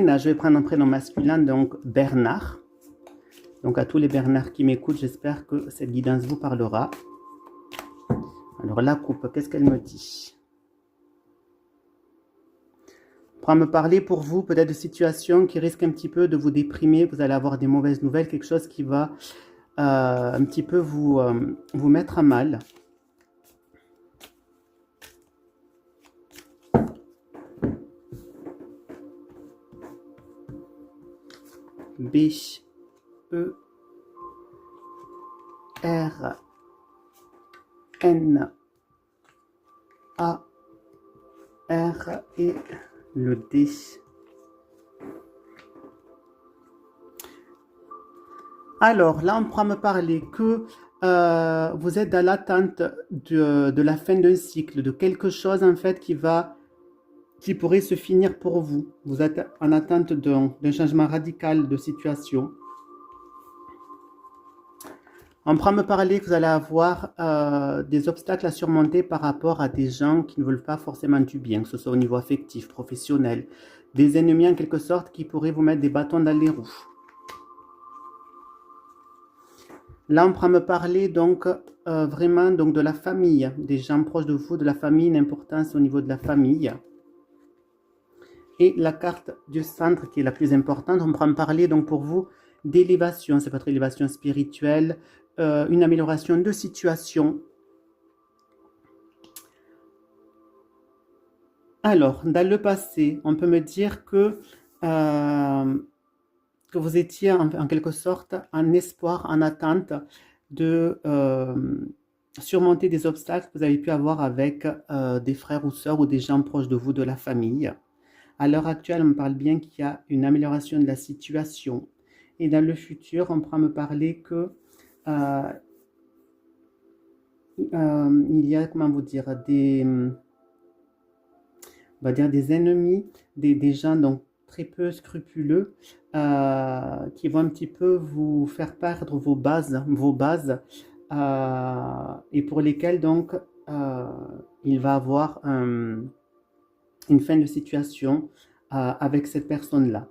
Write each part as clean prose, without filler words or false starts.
Là, je vais prendre un prénom masculin, donc Bernard. Donc à tous les Bernards qui m'écoutent, j'espère que cette guidance vous parlera. Alors la coupe, qu'est-ce qu'elle me dit? On pourra me parler pour vous peut-être de situations qui risquent un petit peu de vous déprimer. Vous allez avoir des mauvaises nouvelles, quelque chose qui va un petit peu vous mettre à mal. B, E, R, N, A, R et le D. Alors, là, on pourra me parler que vous êtes dans l'attente de la fin d'un cycle, de quelque chose, en fait, qui pourrait se finir pour vous. Vous êtes en attente d'un changement radical de situation. On pourra me parler que vous allez avoir des obstacles à surmonter par rapport à des gens qui ne veulent pas forcément du bien, que ce soit au niveau affectif, professionnel, des ennemis en quelque sorte qui pourraient vous mettre des bâtons dans les roues. Là, on pourra me parler donc vraiment donc, de la famille, des gens proches de vous, de la famille, une importance au niveau de la famille. Et la carte du centre qui est la plus importante, on pourra me parler donc pour vous d'élévation, c'est votre élévation spirituelle, une amélioration de situation. Alors, dans le passé, on peut me dire que vous étiez en quelque sorte en espoir, en attente de surmonter des obstacles que vous avez pu avoir avec des frères ou sœurs ou des gens proches de vous, de la famille. À l'heure actuelle, on me parle bien qu'il y a une amélioration de la situation. Et dans le futur, on pourra me parler que il y a, comment vous dire, on va dire des ennemis, des gens donc très peu scrupuleux qui vont un petit peu vous faire perdre vos bases et pour lesquels donc il va avoir une fin de situation avec cette personne-là.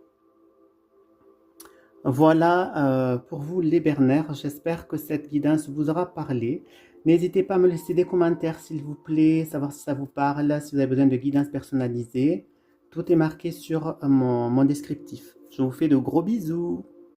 Voilà pour vous les Bernards, j'espère que cette guidance vous aura parlé. N'hésitez pas à me laisser des commentaires s'il vous plaît, savoir si ça vous parle, si vous avez besoin de guidance personnalisée. Tout est marqué sur mon descriptif. Je vous fais de gros bisous.